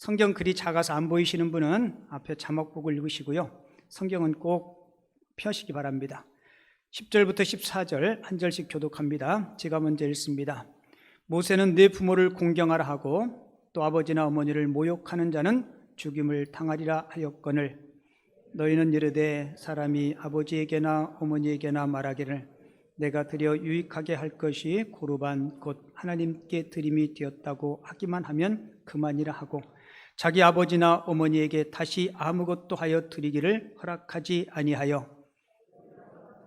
성경 글이 작아서 안 보이시는 분은 앞에 자막 보고 읽으시고요. 성경은 꼭 펴시기 바랍니다. 10절부터 14절 한 절씩 교독합니다. 제가 먼저 읽습니다. 모세는 네 부모를 공경하라 하고 또 아버지나 어머니를 모욕하는 자는 죽임을 당하리라 하였거늘 너희는 이르되 사람이 아버지에게나 어머니에게나 말하기를 내가 드려 유익하게 할 것이 고르반 곧 하나님께 드림이 되었다고 하기만 하면 그만이라 하고 자기 아버지나 어머니에게 다시 아무것도 하여 드리기를 허락하지 아니하여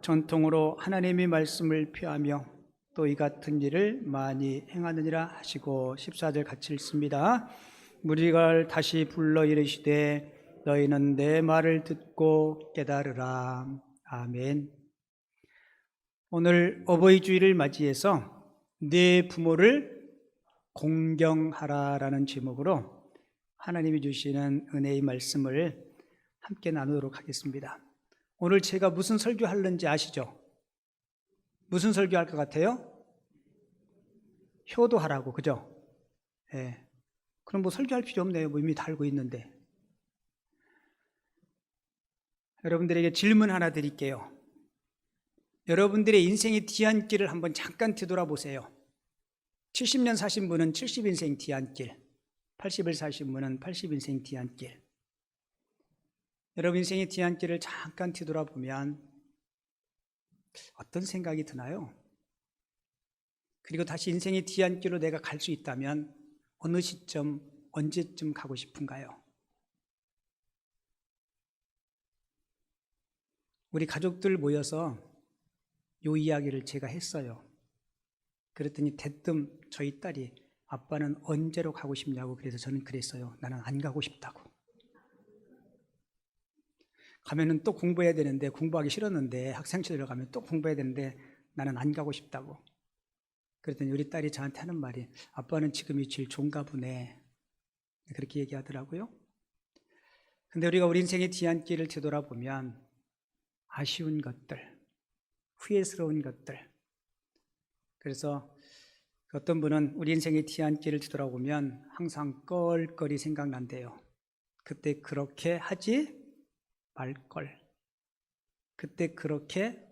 전통으로 하나님의 말씀을 폐하며 또 이 같은 일을 많이 행하느니라 하시고 14절 같이 읽습니다. 무리가 다시 불러 이르시되 너희는 내 말을 듣고 깨달으라. 아멘. 오늘 어버이 주일을 맞이해서 네 부모를 공경하라라는 제목으로 하나님이 주시는 은혜의 말씀을 함께 나누도록 하겠습니다. 오늘 제가 무슨 설교하려는지 아시죠? 무슨 설교할 것 같아요? 효도하라고, 그죠? 예. 그럼 뭐 설교할 필요 없네요. 뭐 이미 다 알고 있는데. 여러분들에게 질문 하나 드릴게요. 여러분들의 인생의 뒤안길을 한번 잠깐 뒤돌아보세요. 70년 사신 분은 70인생 뒤안길, 80을 사신 분은 80인생 뒤안길. 여러분 인생의 뒤안길을 잠깐 뒤돌아보면 어떤 생각이 드나요? 그리고 다시 인생의 뒤안길로 내가 갈 수 있다면 어느 시점, 언제쯤 가고 싶은가요? 우리 가족들 모여서 요 이야기를 제가 했어요. 그랬더니 대뜸 저희 딸이 아빠는 언제로 가고 싶냐고. 그래서 저는 그랬어요. 나는 안 가고 싶다고. 가면은 또 공부해야 되는데, 공부하기 싫었는데, 학생시절에 가면 또 공부해야 되는데 나는 안 가고 싶다고. 그랬더니 우리 딸이 저한테 하는 말이 아빠는 지금이 제일 좋은가 보네. 그렇게 얘기하더라고요. 근데 우리가 우리 인생의 뒤안길을 되돌아보면 아쉬운 것들, 후회스러운 것들. 그래서 어떤 분은 우리 인생의 뒤안길을 뒤돌아보면 항상 껄껄이 생각난대요. 그때 그렇게 하지 말걸. 그때 그렇게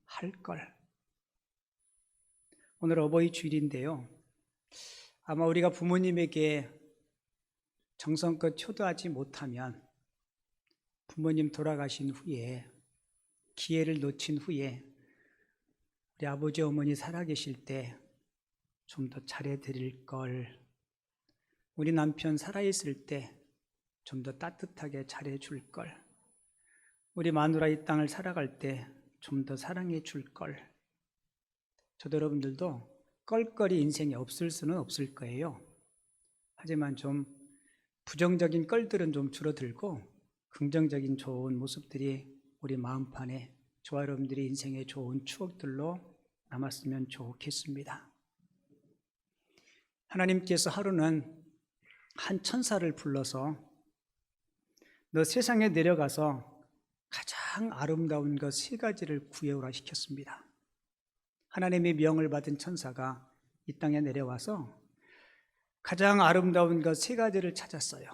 할걸. 오늘 어버이 주일인데요. 아마 우리가 부모님에게 정성껏 효도하지 못하면 부모님 돌아가신 후에, 기회를 놓친 후에 우리 아버지 어머니 살아계실 때 좀 더 잘해드릴 걸, 우리 남편 살아있을 때 좀 더 따뜻하게 잘해줄 걸, 우리 마누라 이 땅을 살아갈 때 좀 더 사랑해 줄 걸. 저도 여러분들도 껄껄이 인생에 없을 수는 없을 거예요. 하지만 좀 부정적인 껄들은 좀 줄어들고 긍정적인 좋은 모습들이 우리 마음판에, 저와 여러분들이 인생의 좋은 추억들로 남았으면 좋겠습니다. 하나님께서 하루는 한 천사를 불러서 너 세상에 내려가서 가장 아름다운 것 3가지를 구해오라 시켰습니다. 하나님의 명을 받은 천사가 이 땅에 내려와서 가장 아름다운 것 3가지를 찾았어요.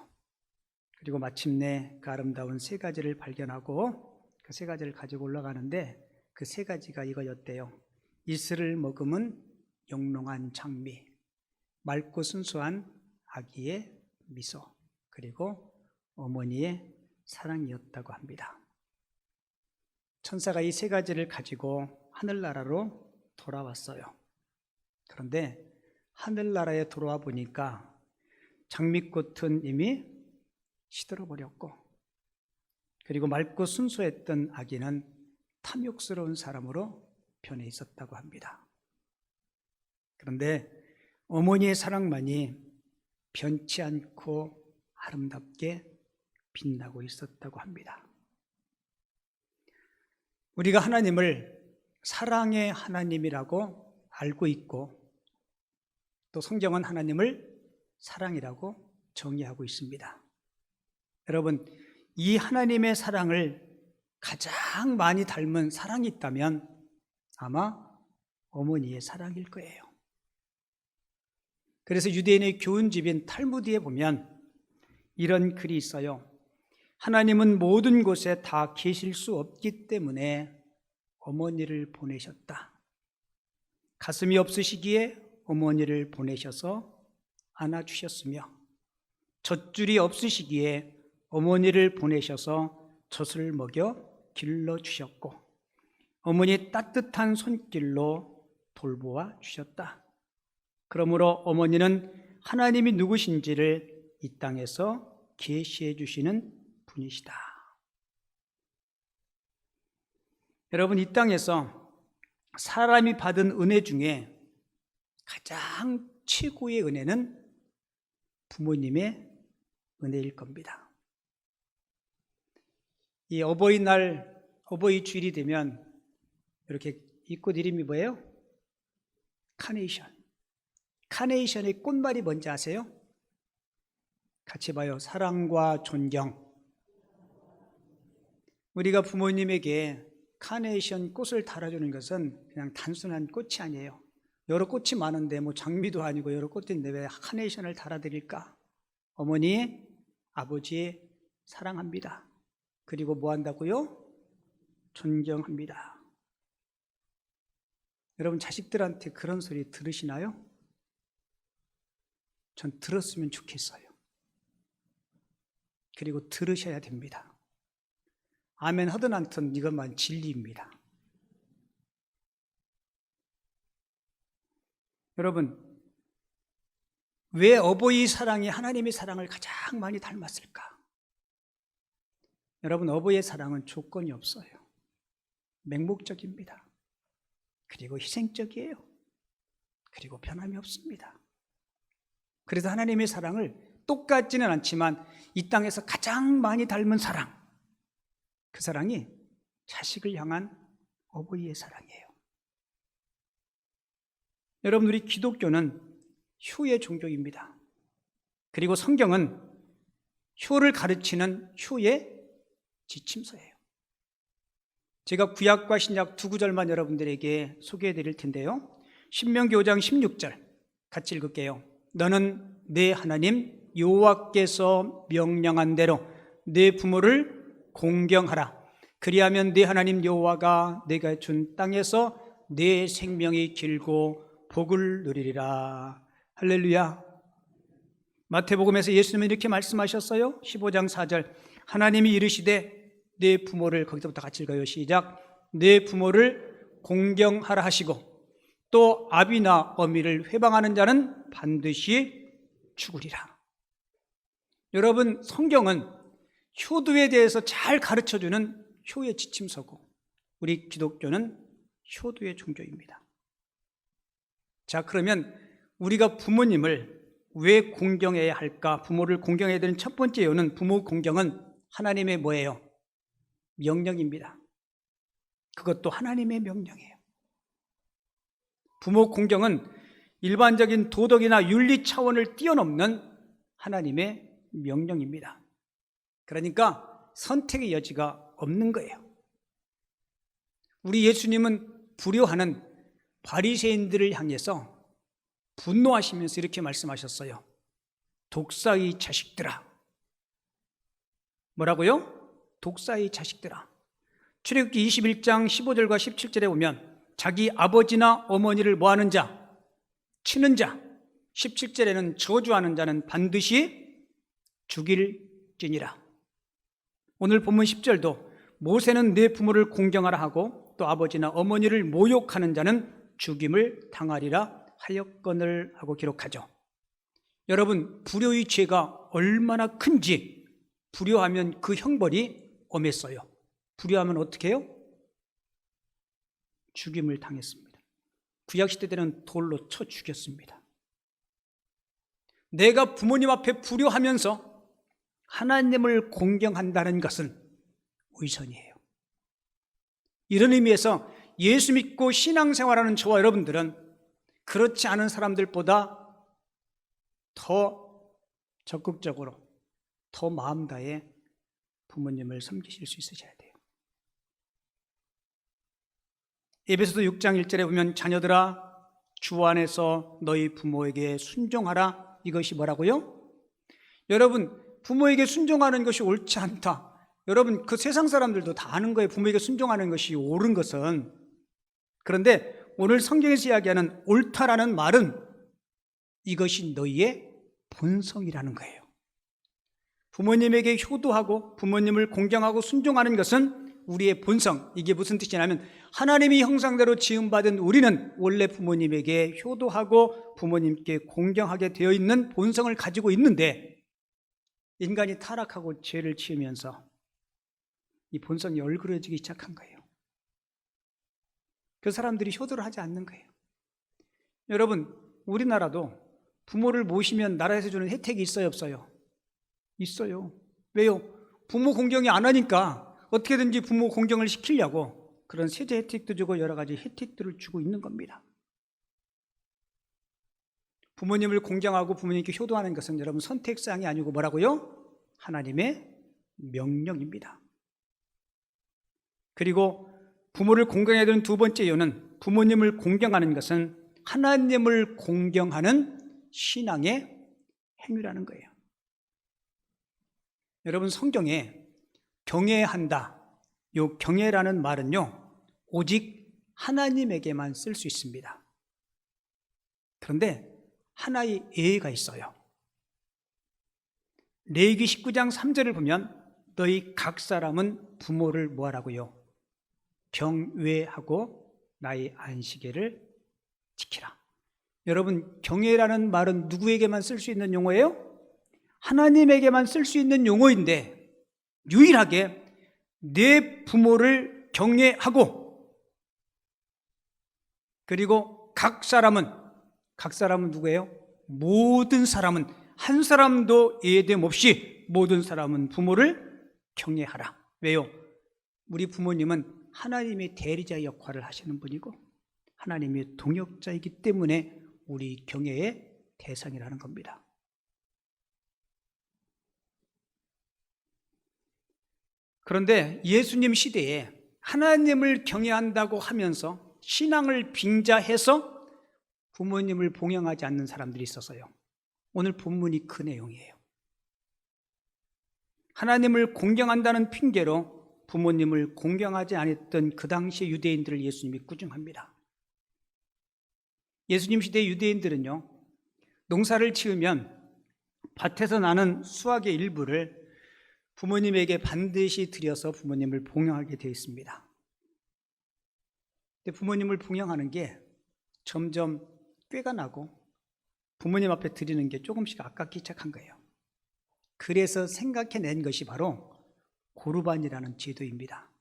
그리고 마침내 그 아름다운 3가지를 발견하고 그 3가지를 가지고 올라가는데 그 3가지가 이거였대요. 이슬을 머금은 영롱한 장미, 맑고 순수한 아기의 미소, 그리고 어머니의 사랑이었다고 합니다. 천사가 이 3가지를 가지고 하늘나라로 돌아왔어요. 그런데 하늘나라에 돌아와 보니까 장미꽃은 이미 시들어버렸고, 그리고 맑고 순수했던 아기는 탐욕스러운 사람으로 변해 있었다고 합니다. 그런데 어머니의 사랑만이 변치 않고 아름답게 빛나고 있었다고 합니다. 우리가 하나님을 사랑의 하나님이라고 알고 있고, 또 성경은 하나님을 사랑이라고 정의하고 있습니다. 여러분, 이 하나님의 사랑을 가장 많이 닮은 사랑이 있다면 아마 어머니의 사랑일 거예요. 그래서 유대인의 교훈집인 탈무드에 보면 이런 글이 있어요. 하나님은 모든 곳에 다 계실 수 없기 때문에 어머니를 보내셨다. 가슴이 없으시기에 어머니를 보내셔서 안아주셨으며, 젖줄이 없으시기에 어머니를 보내셔서 젖을 먹여 길러주셨고, 어머니 따뜻한 손길로 돌보아 주셨다. 그러므로 어머니는 하나님이 누구신지를 이 땅에서 계시해 주시는 분이시다. 여러분, 이 땅에서 사람이 받은 은혜 중에 가장 최고의 은혜는 부모님의 은혜일 겁니다. 이 어버이날, 어버이 주일이 되면 이렇게 이 꽃 이름이 뭐예요? 카네이션. 카네이션의 꽃말이 뭔지 아세요? 같이 봐요. 사랑과 존경. 우리가 부모님에게 카네이션 꽃을 달아주는 것은 그냥 단순한 꽃이 아니에요. 여러 꽃이 많은데 뭐 장미도 아니고 여러 꽃인데 왜 카네이션을 달아드릴까? 어머니, 아버지 사랑합니다. 그리고 뭐 한다고요? 존경합니다. 여러분, 자식들한테 그런 소리 들으시나요? 전 들었으면 좋겠어요. 그리고 들으셔야 됩니다. 아멘 하든 않든 이것만 진리입니다. 여러분, 왜 어버이 사랑이 하나님의 사랑을 가장 많이 닮았을까? 여러분, 어버이의 사랑은 조건이 없어요. 맹목적입니다. 그리고 희생적이에요. 그리고 변함이 없습니다. 그래서 하나님의 사랑을 똑같지는 않지만 이 땅에서 가장 많이 닮은 사랑, 그 사랑이 자식을 향한 어버이의 사랑이에요. 여러분, 우리 기독교는 효의 종교입니다. 그리고 성경은 효를 가르치는 효의 지침서예요. 제가 구약과 신약 두 구절만 여러분들에게 소개해 드릴 텐데요. 신명기 5장 16절 같이 읽을게요. 너는 내 하나님 여호와께서 명령한 대로 내 부모를 공경하라. 그리하면 내 하나님 여호와가 내가 준 땅에서 내 생명이 길고 복을 누리리라. 할렐루야. 마태복음에서 예수님은 이렇게 말씀하셨어요. 15장 4절 하나님이 이르시되 내 부모를, 거기서부터 같이 읽어요. 시작. 내 부모를 공경하라 하시고 또 아비나 어미를 회방하는 자는 반드시 죽으리라. 여러분, 성경은 효도에 대해서 잘 가르쳐주는 효의 지침서고 우리 기독교는 효도의 종교입니다. 자, 그러면 우리가 부모님을 왜 공경해야 할까? 부모를 공경해야 되는 첫 번째 이유는 부모 공경은 하나님의 뭐예요? 명령입니다. 그것도 하나님의 명령이에요. 부모 공경은 일반적인 도덕이나 윤리 차원을 뛰어넘는 하나님의 명령입니다. 그러니까 선택의 여지가 없는 거예요. 우리 예수님은 불효하는 바리새인들을 향해서 분노하시면서 이렇게 말씀하셨어요. 독사의 자식들아. 뭐라고요? 독사의 자식들아. 출애굽기 21장 15절과 17절에 보면 자기 아버지나 어머니를 뭐하는 자? 치는 자. 17절에는 저주하는 자는 반드시 죽일지니라. 오늘 본문 10절도 모세는 내 부모를 공경하라 하고 또 아버지나 어머니를 모욕하는 자는 죽임을 당하리라 하였거늘 하고 기록하죠. 여러분, 불효의 죄가 얼마나 큰지, 불효하면 그 형벌이 엄했어요. 불효하면 어떻게 해요? 죽임을 당했습니다. 구약시대 때는 돌로 쳐 죽였습니다. 내가 부모님 앞에 불효하면서 하나님을 공경한다는 것은 위선이에요. 이런 의미에서 예수 믿고 신앙생활하는 저와 여러분들은 그렇지 않은 사람들보다 더 적극적으로, 더 마음 다해 부모님을 섬기실 수 있으셔야 돼요. 에베소서 6장 1절에 보면 자녀들아 주 안에서 너희 부모에게 순종하라. 이것이 뭐라고요? 여러분, 부모에게 순종하는 것이 옳지 않다. 여러분, 그 세상 사람들도 다 아는 거예요. 부모에게 순종하는 것이 옳은 것은. 그런데 오늘 성경에서 이야기하는 옳다라는 말은 이것이 너희의 본성이라는 거예요. 부모님에게 효도하고 부모님을 공경하고 순종하는 것은 우리의 본성. 이게 무슨 뜻이냐면 하나님이 형상대로 지음받은 우리는 원래 부모님에게 효도하고 부모님께 공경하게 되어 있는 본성을 가지고 있는데 인간이 타락하고 죄를 지으면서 이 본성이 얼그러지기 시작한 거예요. 그 사람들이 효도를 하지 않는 거예요. 여러분, 우리나라도 부모를 모시면 나라에서 주는 혜택이 있어요, 없어요? 있어요. 왜요? 부모 공경이 안 하니까 어떻게든지 부모 공경을 시키려고 그런 세제 혜택도 주고 여러 가지 혜택들을 주고 있는 겁니다. 부모님을 공경하고 부모님께 효도하는 것은 여러분 선택사항이 아니고 뭐라고요? 하나님의 명령입니다. 그리고 부모를 공경해야 되는 두 번째 이유는 부모님을 공경하는 것은 하나님을 공경하는 신앙의 행위라는 거예요. 여러분, 성경에 경외한다, 이 경외라는 말은요 오직 하나님에게만 쓸 수 있습니다. 그런데 하나의 예외가 있어요. 레위기 19장 3절을 보면 너희 각 사람은 부모를 뭐하라고요? 경외하고 나의 안식일을 지키라. 여러분, 경외라는 말은 누구에게만 쓸 수 있는 용어예요? 하나님에게만 쓸 수 있는 용어인데 유일하게 내 부모를 경외하고 그리고 각 사람은 누구예요? 모든 사람은 한 사람도 예외됨 없이 모든 사람은 부모를 경외하라. 왜요? 우리 부모님은 하나님의 대리자 역할을 하시는 분이고 하나님의 동역자이기 때문에 우리 경외의 대상이라는 겁니다. 그런데 예수님 시대에 하나님을 경외한다고 하면서 신앙을 빙자해서 부모님을 봉양하지 않는 사람들이 있어서요. 오늘 본문이 그 내용이에요. 하나님을 공경한다는 핑계로 부모님을 공경하지 않았던 그 당시 유대인들을 예수님이 꾸중합니다. 예수님 시대 유대인들은요, 농사를 지으면 밭에서 나는 수확의 일부를 부모님에게 반드시 드려서 부모님을 봉양하게 되어 있습니다. 근데 부모님을 봉양하는 게 점점 꾀가 나고 부모님 앞에 드리는 게 조금씩 아깝기 시작한 거예요. 그래서 생각해낸 것이 바로 고르반이라는 제도입니다.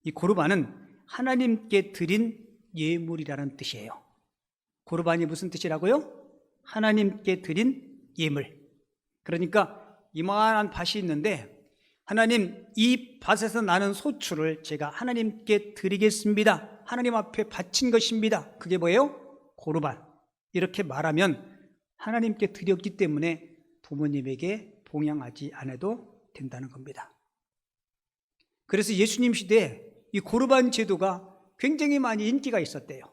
이 고르반은 하나님께 드린 예물이라는 뜻이에요. 고르반이 무슨 뜻이라고요? 하나님께 드린 예물. 그러니까 이만한 밭이 있는데 하나님, 이 밭에서 나는 소출을 제가 하나님께 드리겠습니다. 하나님 앞에 바친 것입니다. 그게 뭐예요? 고르반. 이렇게 말하면 하나님께 드렸기 때문에 부모님에게 봉양하지 않아도 된다는 겁니다. 그래서 예수님 시대에 이 고르반 제도가 굉장히 많이 인기가 있었대요.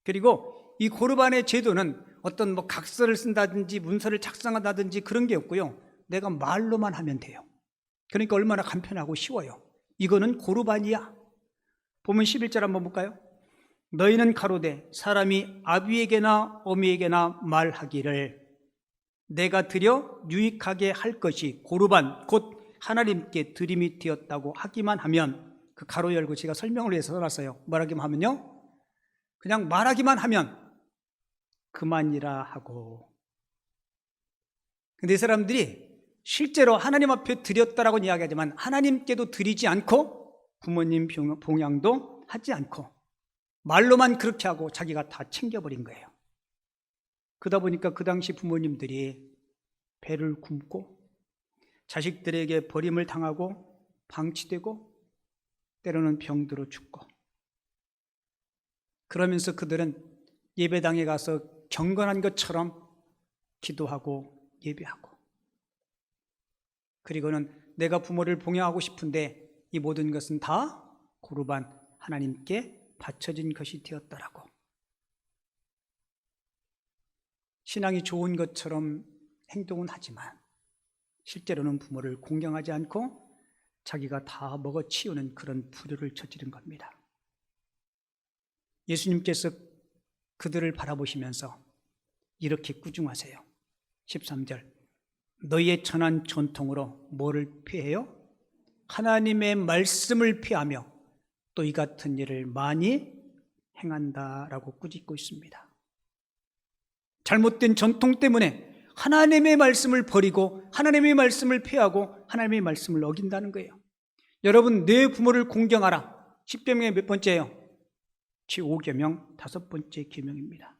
그리고 이 고르반의 제도는 어떤 각서를 쓴다든지 문서를 작성한다든지 그런 게 없고요. 내가 말로만 하면 돼요. 그러니까 얼마나 간편하고 쉬워요. 이거는 고르반이야. 보면 11절 한번 볼까요? 너희는 가로되 사람이 아비에게나 어미에게나 말하기를 내가 드려 유익하게 할 것이 고르반 곧 하나님께 드림이 되었다고 하기만 하면, 그 가로 열고 제가 설명을 위해서 써놨어요. 말하기만 하면요, 그냥 말하기만 하면 그만이라 하고. 근데 이 사람들이 실제로 하나님 앞에 드렸다라고 이야기하지만 하나님께도 드리지 않고 부모님 봉양도 하지 않고 말로만 그렇게 하고 자기가 다 챙겨버린 거예요. 그러다 보니까 그 당시 부모님들이 배를 굶고 자식들에게 버림을 당하고 방치되고 때로는 병들어 죽고, 그러면서 그들은 예배당에 가서 경건한 것처럼 기도하고 예배하고, 그리고는 내가 부모를 봉양하고 싶은데 이 모든 것은 다 고르반 하나님께 바쳐진 것이 되었더라고. 신앙이 좋은 것처럼 행동은 하지만 실제로는 부모를 공경하지 않고 자기가 다 먹어치우는 그런 불효를 저지른 겁니다. 예수님께서 그들을 바라보시면서 이렇게 꾸중하세요. 13절, 너희의 천한 전통으로 뭐를 피해요? 하나님의 말씀을 피하며 또 이 같은 일을 많이 행한다라고 꾸짖고 있습니다. 잘못된 전통 때문에 하나님의 말씀을 버리고 하나님의 말씀을 피하고 하나님의 말씀을 어긴다는 거예요. 여러분, 내 부모를 공경하라. 10계명의 몇 번째예요? 제5계명 5번째 계명입니다.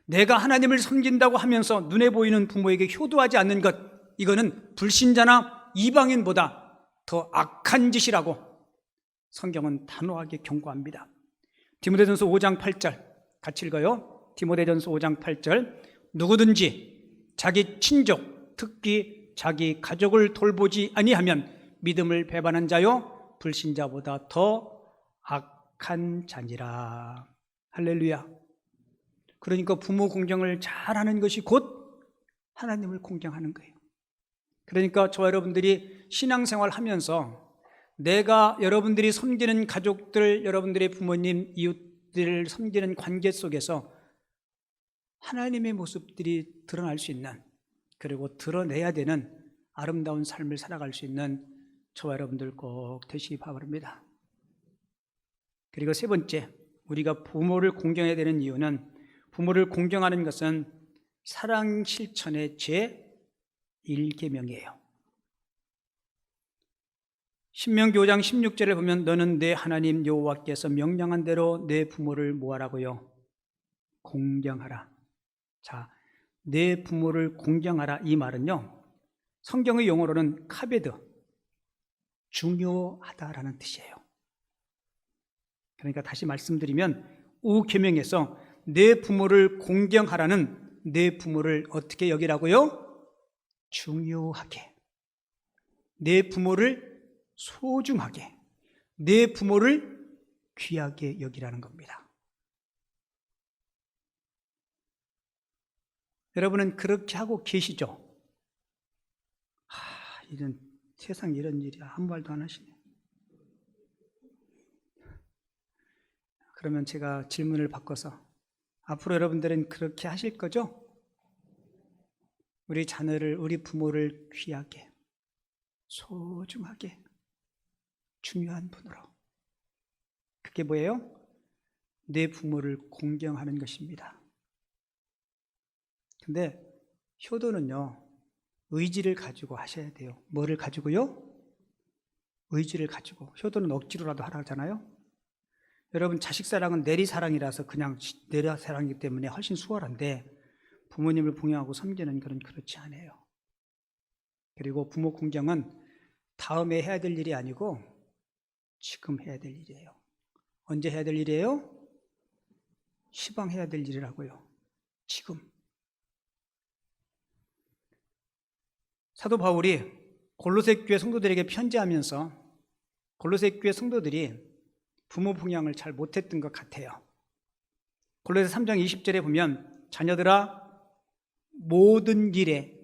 내가 하나님을 섬긴다고 하면서 눈에 보이는 부모에게 효도하지 않는 것, 이거는 불신자나 이방인보다 더 악한 짓이라고 성경은 단호하게 경고합니다. 디모데전서 5장 8절 같이 읽어요. 디모데전서 5장 8절, 누구든지 자기 친족, 특히 자기 가족을 돌보지 아니하면 믿음을 배반한 자요 불신자보다 더 악한 자니라. 할렐루야. 그러니까 부모 공경을 잘하는 것이 곧 하나님을 공경하는 거예요. 그러니까 저와 여러분들이 신앙생활 하면서 내가 여러분들이 섬기는 가족들, 여러분들의 부모님, 이웃들을 섬기는 관계 속에서 하나님의 모습들이 드러날 수 있는, 그리고 드러내야 되는 아름다운 삶을 살아갈 수 있는 저와 여러분들 꼭 되시기 바랍니다. 그리고 세 번째, 우리가 부모를 공경해야 되는 이유는, 부모를 공경하는 것은 사랑 실천의 제1계명이에요. 신명기 5장 16절에 보면 너는 내 하나님 여호와께서 명령한 대로 내 부모를 뭐하라고요? 공경하라. 자, 내 부모를 공경하라, 이 말은요, 성경의 용어로는 카베드, 중요하다라는 뜻이에요. 그러니까 다시 말씀드리면 5계명에서 내 부모를 공경하라는, 내 부모를 어떻게 여기라고요? 중요하게, 내 부모를 소중하게, 내 부모를 귀하게 여기라는 겁니다. 여러분은 그렇게 하고 계시죠? 이런 세상에 이런 일이야. 아무 말도 안 하시네. 그러면 제가 질문을 바꿔서, 앞으로 여러분들은 그렇게 하실 거죠? 우리 자녀를, 우리 부모를 귀하게, 소중하게, 중요한 분으로. 그게 뭐예요? 내 부모를 공경하는 것입니다. 근데 효도는요, 의지를 가지고 하셔야 돼요. 뭐를 가지고요? 의지를 가지고. 효도는 억지로라도 하라잖아요. 여러분, 자식 사랑은 내리 사랑이라서 그냥 내리 사랑이기 때문에 훨씬 수월한데, 부모님을 봉양하고 섬기는 그런, 그렇지 않아요. 그리고 부모 공경은 다음에 해야 될 일이 아니고 지금 해야 될 일이에요. 언제 해야 될 일이에요? 시방 해야 될 일이라고요. 지금. 사도 바울이 골로새 교회 성도들에게 편지하면서 골로새 교회 성도들이 부모 봉양을 잘 못했던 것 같아요. 골로새 3장 20절에 보면 자녀들아 모든 일에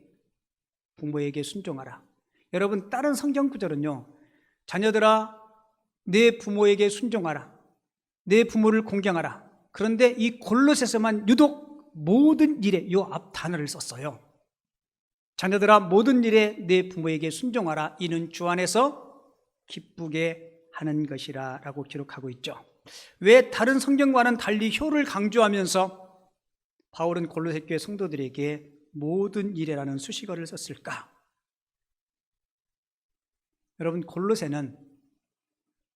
부모에게 순종하라. 여러분, 다른 성경 구절은요, 자녀들아 내 부모에게 순종하라, 내 부모를 공경하라. 그런데 이 골로새서만 유독 모든 일에 이 앞 단어를 썼어요. 자녀들아 모든 일에 내 부모에게 순종하라, 이는 주 안에서 기쁘게 하는 것이라 라고 기록하고 있죠. 왜 다른 성경과는 달리 효를 강조하면서 바울은 골로새 교회 성도들에게 모든 일에라는 수식어를 썼을까? 여러분, 골로새는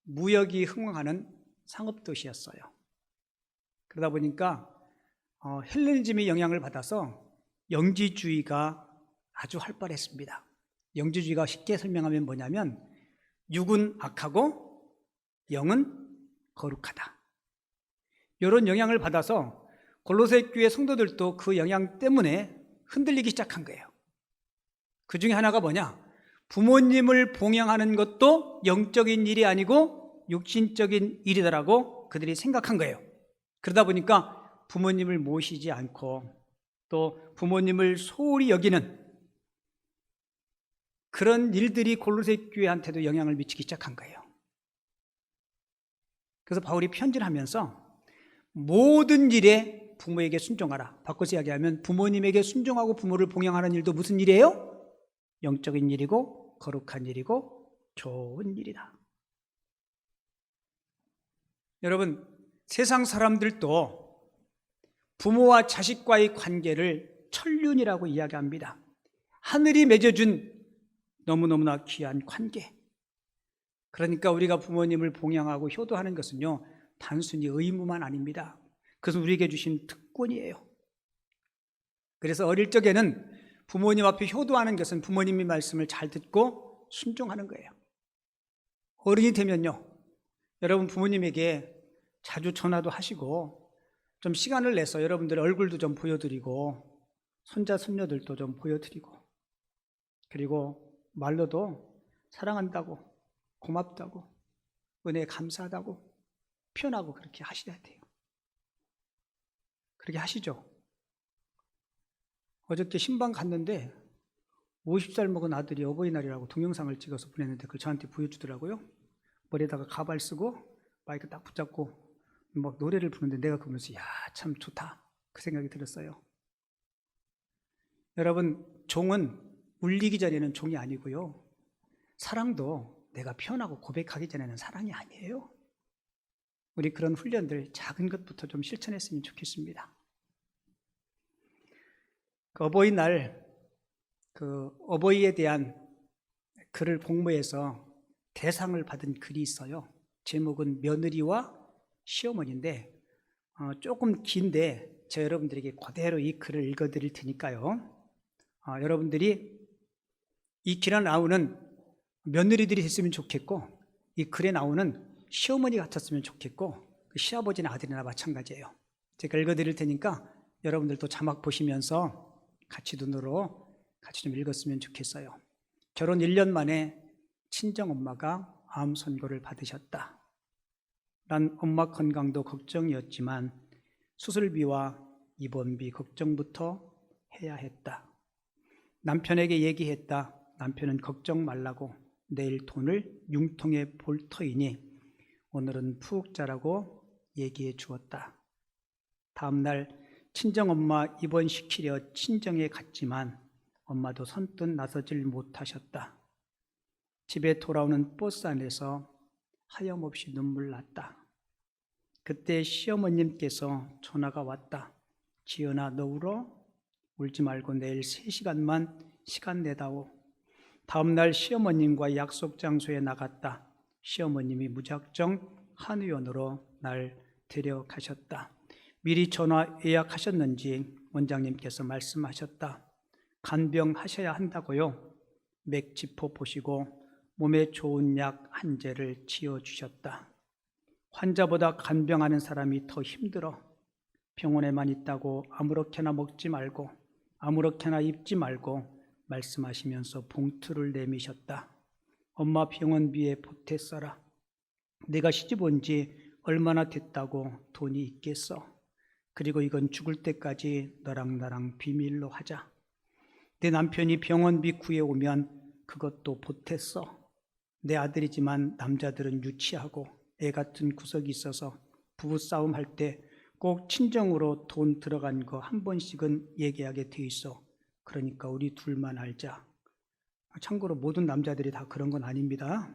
무역이 흥황하는 상업도시였어요. 그러다 보니까 헬레니즘의 영향을 받아서 영지주의가 아주 활발했습니다. 영지주의가 쉽게 설명하면 뭐냐면 육은 악하고 영은 거룩하다. 이런 영향을 받아서 골로새 교회 성도들도 그 영향 때문에 흔들리기 시작한 거예요. 그 중에 하나가 뭐냐? 부모님을 봉양하는 것도 영적인 일이 아니고 육신적인 일이다라고 그들이 생각한 거예요. 그러다 보니까 부모님을 모시지 않고 또 부모님을 소홀히 여기는 그런 일들이 골로새 교회한테도 영향을 미치기 시작한 거예요. 그래서 바울이 편지를 하면서 모든 일에 부모에게 순종하라. 바꿔서 이야기하면 부모님에게 순종하고 부모를 봉양하는 일도 무슨 일이에요? 영적인 일이고 거룩한 일이고 좋은 일이다. 여러분, 세상 사람들도 부모와 자식과의 관계를 천륜이라고 이야기합니다. 하늘이 맺어준 너무너무나 귀한 관계. 그러니까 우리가 부모님을 봉양하고 효도하는 것은요, 단순히 의무만 아닙니다. 그것은 우리에게 주신 특권이에요. 그래서 어릴 적에는 부모님 앞에 효도하는 것은 부모님의 말씀을 잘 듣고 순종하는 거예요. 어른이 되면요, 여러분 부모님에게 자주 전화도 하시고 좀 시간을 내서 여러분들 얼굴도 좀 보여드리고 손자 손녀들도 좀 보여드리고, 그리고 말로도 사랑한다고, 고맙다고, 은혜에 감사하다고 표현하고 그렇게 하셔야 돼요. 그렇게 하시죠. 어저께 신방 갔는데 50살 먹은 아들이 어버이날이라고 동영상을 찍어서 보냈는데 그걸 저한테 보여주더라고요. 머리에다가 가발 쓰고 마이크 딱 붙잡고 막 노래를 부르는데 내가 그러면서 야, 참 좋다 그 생각이 들었어요. 여러분, 종은 울리기 전에는 종이 아니고요, 사랑도 내가 표현하고 고백하기 전에는 사랑이 아니에요. 우리 그런 훈련들 작은 것부터 좀 실천했으면 좋겠습니다. 그 어버이날 그 어버이에 대한 글을 공모해서 대상을 받은 글이 있어요. 제목은 며느리와 시어머니인데 조금 긴데 제가 여러분들에게 그대로 이 글을 읽어드릴 테니까요, 여러분들이 이 글에 나오는 며느리들이 됐으면 좋겠고 이 글에 나오는 시어머니 같았으면 좋겠고 그 시아버지나 아들이나 마찬가지예요. 제가 읽어드릴 테니까 여러분들도 자막 보시면서 같이 눈으로 같이 좀 읽었으면 좋겠어요. 결혼 1년 만에 친정엄마가 암 선고를 받으셨다. 난 엄마 건강도 걱정이었지만 수술비와 입원비 걱정부터 해야 했다. 남편에게 얘기했다. 남편은 걱정 말라고 내일 돈을 융통에 볼 터이니 오늘은 푹 자라고 얘기해 주었다. 다음날 친정엄마 입원시키려 친정에 갔지만 엄마도 선뜻 나서질 못하셨다. 집에 돌아오는 버스 안에서 하염없이 눈물 났다. 그때 시어머님께서 전화가 왔다. 지연아, 너 울어? 울지 말고 내일 3시간만 시간 내다오. 다음날 시어머님과 약속 장소에 나갔다. 시어머님이 무작정 한의원으로 날 데려가셨다. 미리 전화 예약하셨는지 원장님께서 말씀하셨다. 간병하셔야 한다고요. 맥지포 보시고 몸에 좋은 약 한 제를 지어주셨다. 환자보다 간병하는 사람이 더 힘들어. 병원에만 있다고 아무렇게나 먹지 말고 아무렇게나 입지 말고 말씀하시면서 봉투를 내미셨다. 엄마 병원비에 보태 써라. 내가 시집 온 지 얼마나 됐다고 돈이 있겠어. 그리고 이건 죽을 때까지 너랑 나랑 비밀로 하자. 내 남편이 병원비 구해오면 그것도 보태 써. 내 아들이지만 남자들은 유치하고 애 같은 구석이 있어서 부부싸움 할 때 꼭 친정으로 돈 들어간 거 한 번씩은 얘기하게 돼 있어. 그러니까 우리 둘만 알자. 참고로 모든 남자들이 다 그런 건 아닙니다.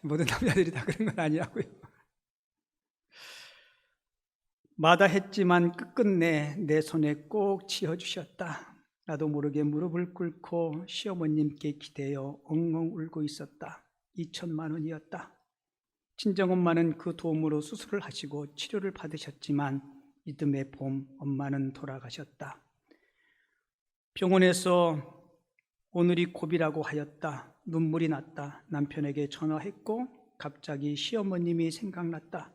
모든 남자들이 다 그런 건 아니라고요. 마다했지만 끝끝내 내 손에 꼭 쥐어주셨다. 나도 모르게 무릎을 꿇고 시어머님께 기대어 엉엉 울고 있었다. 2천만 원이었다. 친정엄마는 그 도움으로 수술을 하시고 치료를 받으셨지만 이듬해 봄 엄마는 돌아가셨다. 병원에서 오늘이 고비라고 하였다. 눈물이 났다. 남편에게 전화했고 갑자기 시어머님이 생각났다.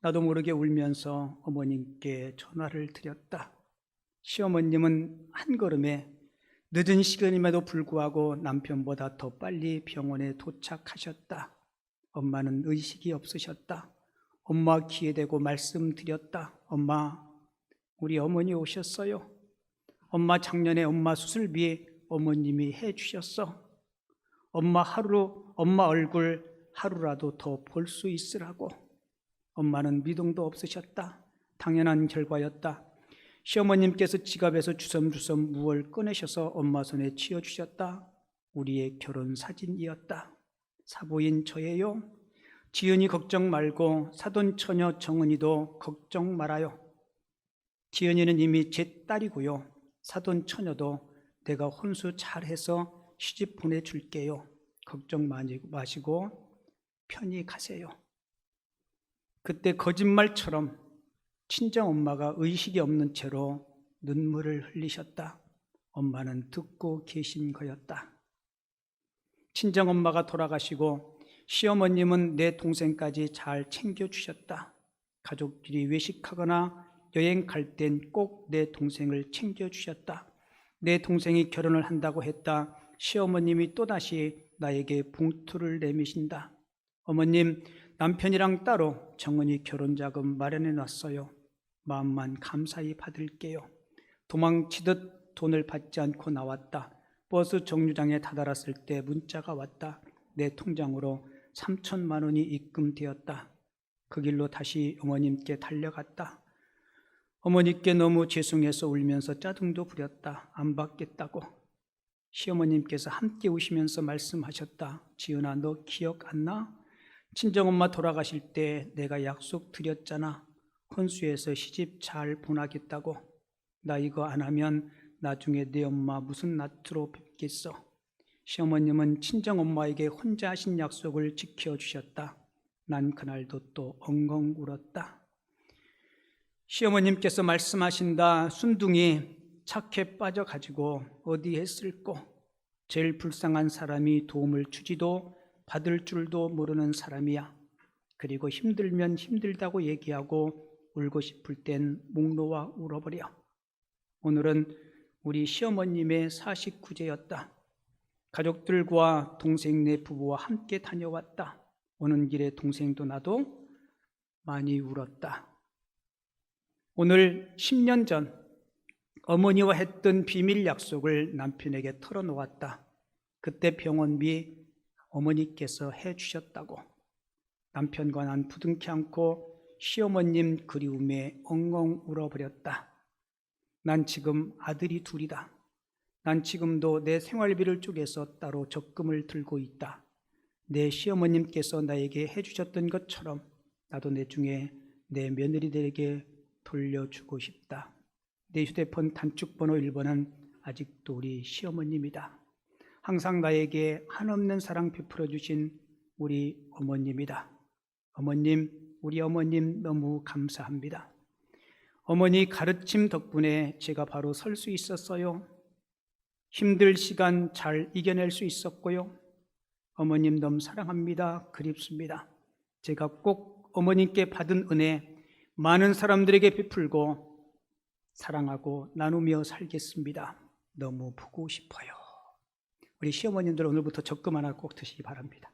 나도 모르게 울면서 어머님께 전화를 드렸다. 시어머님은 한 걸음에 늦은 시간임에도 불구하고 남편보다 더 빨리 병원에 도착하셨다. 엄마는 의식이 없으셨다. 엄마 귀에 대고 말씀드렸다. 엄마, 우리 어머니 오셨어요. 엄마 작년에 엄마 수술비 어머님이 해주셨어. 엄마 얼굴 하루라도 더 볼 수 있으라고. 엄마는 미동도 없으셨다. 당연한 결과였다. 시어머님께서 지갑에서 주섬주섬 무얼 꺼내셔서 엄마 손에 쥐어주셨다. 우리의 결혼 사진이었다. 사부인 저예요. 지은이 걱정 말고 사돈처녀 정은이도 걱정 말아요. 지은이는 이미 제 딸이고요. 사돈처녀도 내가 혼수 잘해서 시집 보내줄게요. 걱정 마시고 편히 가세요. 그때 거짓말처럼 친정엄마가 의식이 없는 채로 눈물을 흘리셨다. 엄마는 듣고 계신 거였다. 친정엄마가 돌아가시고 시어머님은 내 동생까지 잘 챙겨주셨다. 가족들이 외식하거나 여행 갈 땐 꼭 내 동생을 챙겨주셨다. 내 동생이 결혼을 한다고 했다. 시어머님이 또다시 나에게 봉투를 내미신다. 어머님, 남편이랑 따로 정은이 결혼자금 마련해 놨어요. 마음만 감사히 받을게요. 도망치듯 돈을 받지 않고 나왔다. 버스 정류장에 다다랐을 때 문자가 왔다. 내 통장으로 3천만 원이 입금되었다. 그 길로 다시 어머님께 달려갔다. 어머니께 너무 죄송해서 울면서 짜증도 부렸다. 안 받겠다고. 시어머님께서 함께 우시면서 말씀하셨다. 지은아, 너 기억 안 나? 친정엄마 돌아가실 때 내가 약속 드렸잖아. 혼수해서 시집 잘 보내겠다고. 나 이거 안 하면 나중에 내 엄마 무슨 낯으로 뵙겠어. 시어머님은 친정엄마에게 혼자 하신 약속을 지켜주셨다. 난 그날도 또 엉엉 울었다. 시어머님께서 말씀하신다. 순둥이 착해 빠져가지고 어디에 쓸꼬. 제일 불쌍한 사람이 도움을 주지도 받을 줄도 모르는 사람이야. 그리고 힘들면 힘들다고 얘기하고 울고 싶을 땐 목 놓아 울어버려. 오늘은 우리 시어머님의 49제였다. 가족들과 동생네 부부와 함께 다녀왔다. 오는 길에 동생도 나도 많이 울었다. 오늘 10년 전 어머니와 했던 비밀 약속을 남편에게 털어놓았다. 그때 병원비 어머니께서 해주셨다고. 남편과 난 부둥켜 안고 시어머님 그리움에 엉엉 울어버렸다. 난 지금 아들이 둘이다. 난 지금도 내 생활비를 쪼개서 따로 적금을 들고 있다. 내 시어머님께서 나에게 해주셨던 것처럼 나도 나중에 내 며느리들에게 돌려주고 싶다. 내 휴대폰 단축번호 1번은 아직도 우리 시어머님이다. 항상 나에게 한없는 사랑 베풀어 주신 우리 어머님이다. 어머님, 우리 어머님 너무 감사합니다. 어머니 가르침 덕분에 제가 바로 설 수 있었어요. 힘들 시간 잘 이겨낼 수 있었고요. 어머님 너무 사랑합니다. 그립습니다. 제가 꼭 어머님께 받은 은혜 많은 사람들에게 베풀고 사랑하고 나누며 살겠습니다. 너무 보고 싶어요. 우리 시어머님들 오늘부터 적금 하나 꼭 드시기 바랍니다.